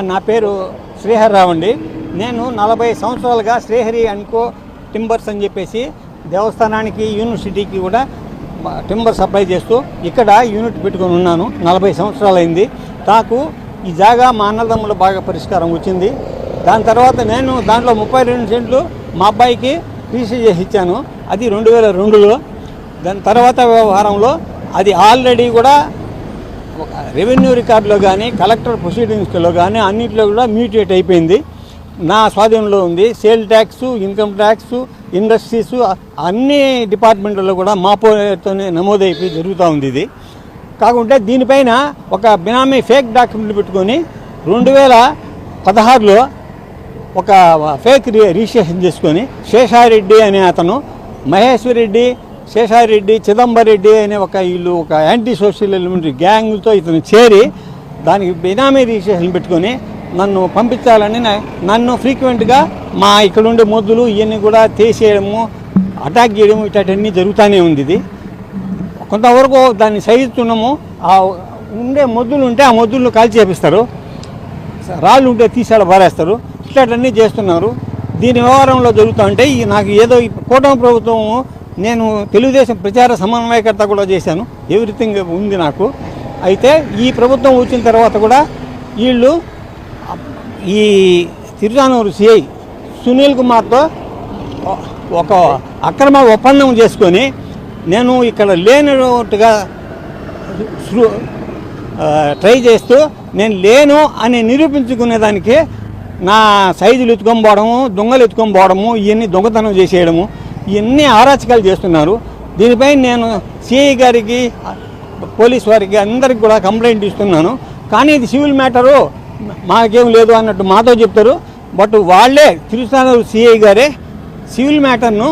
నా పేరు శ్రీహరిరావు అండి. నేను 40 సంవత్సరాలుగా శ్రీహరి అనుకో టింబర్స్ అని చెప్పేసి దేవస్థానానికి యూనివర్సిటీకి కూడా టింబర్ సప్లై చేస్తూ ఇక్కడ యూనిట్ పెట్టుకొని ఉన్నాను. 40 సంవత్సరాలు అయింది. నాకు ఈ జాగా మా అన్నదమ్ముల బాగా పరిష్కారం వచ్చింది. దాని తర్వాత నేను దాంట్లో 32 సెంట్లు మా అబ్బాయికి రిజిస్టర్ చేసి ఇచ్చాను. అది 2002లో. దాని తర్వాత వ్యవహారంలో అది ఆల్రెడీ కూడా రెవెన్యూ రికార్డులో కానీ కలెక్టర్ ప్రొసీడింగ్స్లో కానీ అన్నింటిలో కూడా మ్యూటేట్ అయిపోయింది. నా స్వాధీనంలో ఉంది. Sale tax, income tax, industries అన్ని డిపార్ట్మెంట్లలో కూడా మా పేరుతోనే నమోదైపోయి జరుగుతూ ఉంది. ఇది కాకుంటే దీనిపైన ఒక బినామీ ఫేక్ డాక్యుమెంట్లు పెట్టుకొని 2016లో ఒక ఫేక్ రిజిస్ట్రేషన్ చేసుకొని శేషారెడ్డి అనే అతను, మహేశ్వర్ రెడ్డి, శేషారెడ్డి, చిదంబరెడ్డి అనే ఒక యాంటీ సోషల్ ఎలిమెంటరీ గ్యాంగ్తో ఇతను చేరి దానికి బినామీ రిజిస్ట్రేషన్ పెట్టుకొని నన్ను పంపించాలని నన్ను ఫ్రీక్వెంట్గా మా ఇక్కడ ఉండే మొద్దులు ఇవన్నీ కూడా తీసేయడము, అటాక్ చేయడము ఇటన్నీ జరుగుతూనే ఉంది. ఇది కొంతవరకు దాన్ని సహిస్తున్నాము. ఆ ఉండే మొద్దులు ఉంటే ఆ మొద్దులను కాల్చి చేపిస్తారు, రాళ్ళు ఉంటే తీసాడ పారేస్తారు, ఇట్లాంటివన్నీ చేస్తున్నారు. దీని వ్యవహారంలో జరుగుతూ ఉంటే నాకు ఏదో కూటమి ప్రభుత్వం, నేను తెలుగుదేశం ప్రచార సమన్వయకర్త కూడా చేశాను, ఎవ్రీథింగ్ ఉంది నాకు. అయితే ఈ ప్రభుత్వం వచ్చిన తర్వాత కూడా వీళ్ళు ఈ తిరుచానూరు సిఐ సునీల్ కుమార్తో ఒక అక్రమ ఒప్పందం చేసుకొని నేను ఇక్కడ లేనట్టుగా ట్రై చేస్తూ నేను లేను అని నిరూపించుకునేదానికి నా సైజులు ఎత్తుకొని పోవడము, దొంగలు ఎత్తుకొని పోవడము, ఇవన్నీ దొంగతనం చేసేయడము, ఇవన్నీ అరాచకాలు చేస్తున్నారు. దీనిపై నేను సిఐ గారికి, పోలీస్ వారికి అందరికి కూడా కంప్లైంట్ ఇస్తున్నాను. కానీ ఇది సివిల్ మ్యాటరు, మాకేం లేదు అన్నట్టు మాతో చెప్తారు. బట్ వాళ్ళే తిరుచానూరు సిఐ గారే సివిల్ మ్యాటర్ను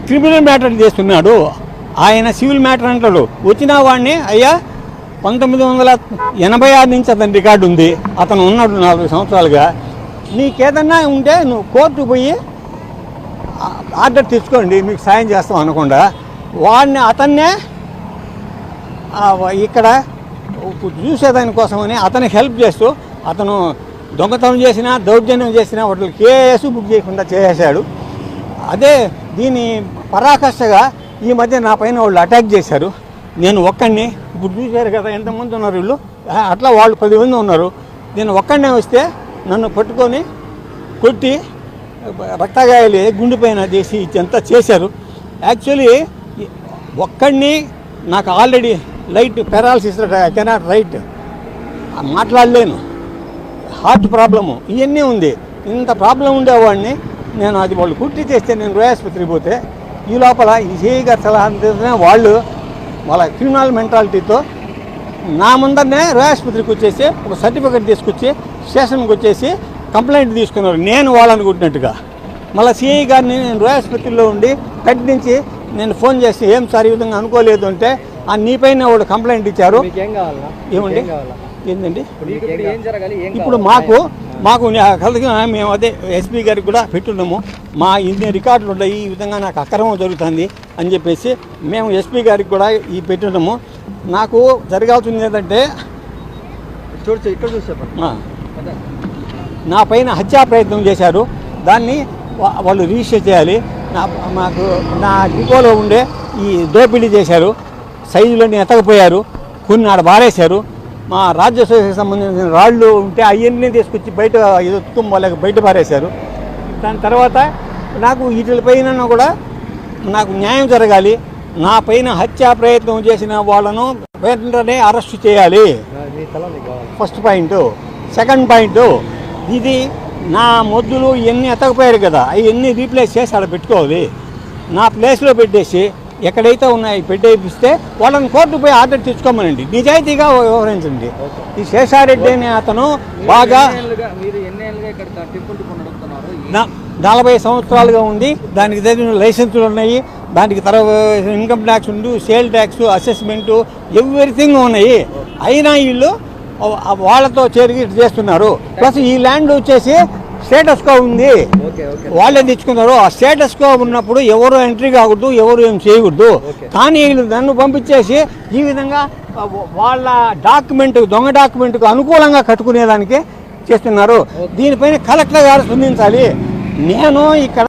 క్రిమినల్ మ్యాటర్ చేస్తున్నాడు. ఆయన సివిల్ మ్యాటర్ అంటాడు. వచ్చిన వాడిని అయ్యా 1986 నుంచి అతని రికార్డు ఉంది, అతను ఉన్నాడు 40 సంవత్సరాలుగా. నీకేదన్నా ఉంటే నువ్వు కోర్టుకు పోయి ఆర్డర్ తెచ్చుకోండి, మీకు సాయం చేస్తాం అనకుండా వాడిని అతన్నే ఇక్కడ చూసేదానికోసమని అతనికి హెల్ప్ చేస్తూ అతను దొంగతనం చేసినా, దౌర్జన్యం చేసినా వాటికి కేసు బుక్ చేయకుండా చేసేశాడు. అదే దీని పరాకాష్ఠగా ఈ మధ్య నా పైన వాళ్ళు అటాక్ చేశారు. నేను ఒక్కడిని, ఇప్పుడు చూశారు కదా ఎంతమంది ఉన్నారు వీళ్ళు, అట్లా వాళ్ళు 10 మంది ఉన్నారు. నేను ఒక్కడినే వస్తే నన్ను పట్టుకొని కొట్టి రక్తగాయాలు గుండె పైన చేసి ఇదంతా చేశారు. యాక్చువల్లీ ఒక్కడిని నాకు already light paralysis, I cannot write, మాట్లాడలేను, హార్ట్ ప్రాబ్లము ఇవన్నీ ఉంది. ఇంత ప్రాబ్లం ఉండేవాడిని నేను అది వాళ్ళు కుట్టి చేస్తే నేను రోయ్ ఆసుపత్రికి పోతే ఈ లోపల ఈ సిఐ గారి సలహా వాళ్ళు వాళ్ళ క్రిమినల్ మెంటాలిటీతో నా ముందరనే రోయ్ ఆసుపత్రికి వచ్చేసి ఒక సర్టిఫికేట్ తీసుకొచ్చి స్టేషన్కి వచ్చేసి కంప్లైంట్ తీసుకున్నారు, నేను వాళ్ళని కొట్టినట్టుగా. మళ్ళీ సిఐ గారిని నేను రోయ్ ఆసుపత్రిలో ఉండి కట్టించి నేను ఫోన్ చేసి ఏం సార్ ఈ విధంగా అనుకోలేదు అంటే నీపైన వాళ్ళు కంప్లైంట్ ఇచ్చారు. ఏమండి ఏంటండి ఇప్పుడు మాకు కలిగి మేము అదే ఎస్పీ గారికి కూడా పెట్టున్నాము. మా ఇన్ని రికార్డులు ఉన్నాయి, ఈ విధంగా నాకు అక్రమం జరుగుతుంది అని చెప్పేసి మేము ఎస్పీ గారికి కూడా ఈ పెట్టున్నాము. నాకు జరగాల్సింది ఏంటంటే నా పైన హత్యా ప్రయత్నం చేశారు, దాన్ని వాళ్ళు రిజిస్టర్ చేయాలి. నా డిపోలో ఉండే ఈ దోపిడీ చేశారు, సైజులన్నీ ఎత్తకపోయారు, కొన్ని ఆడ బారేశారు. మా రాజ్యసభకి సంబంధించిన రాళ్ళు ఉంటే అవన్నీ తీసుకొచ్చి బయట ఎత్తుకొని వాళ్ళకి బయట పారేశారు. దాని తర్వాత నాకు వీటిపైన కూడా నాకు న్యాయం జరగాలి. నా పైన హత్యా ప్రయత్నం చేసిన వాళ్ళను వెంటనే అరెస్ట్ చేయాలి, ఫస్ట్ పాయింట్. సెకండ్ పాయింట్, ఇది నా మొద్దులు ఇవన్నీ ఎత్తకపోయారు కదా, అవన్నీ రీప్లేస్ చేసి ఆడ పెట్టుకోవాలి. నా ప్లేస్లో పెట్టేసి ఎక్కడైతే ఉన్నాయి పెట్టేపిస్తే వాళ్ళని కోర్టు పోయి ఆర్డర్ తెచ్చుకోమనండి, నిజాయితీగా వ్యవహరించండి. ఈ శేషారెడ్డి అనే అతను బాగా 40 సంవత్సరాలుగా ఉంది, దానికి తగిన లైసెన్సులు ఉన్నాయి, దానికి తర్వాత ఇన్కమ్ ట్యాక్స్ ఉంది, సేల్ ట్యాక్స్, అసెస్మెంటు, ఎవ్రీథింగ్ ఉన్నాయి. అయినా వీళ్ళు వాళ్ళతో చేరి చేస్తున్నారు. ప్లస్ ఈ ల్యాండ్ వచ్చేసి స్టేటస్ కో ఉంది, వాళ్ళే తెచ్చుకున్నారు. ఆ స్టేటస్ కో ఉన్నప్పుడు ఎవరు ఎంట్రీ కాకూడదు, ఎవరు ఏం చేయకూడదు. కానీ వీళ్ళు నన్ను పంపించేసి ఈ విధంగా వాళ్ళ డాక్యుమెంట్, దొంగ డాక్యుమెంట్కు అనుకూలంగా కట్టుకునేదానికి చేస్తున్నారు. దీనిపైన కలెక్టర్ గారు స్పందించాలి. నేను ఇక్కడ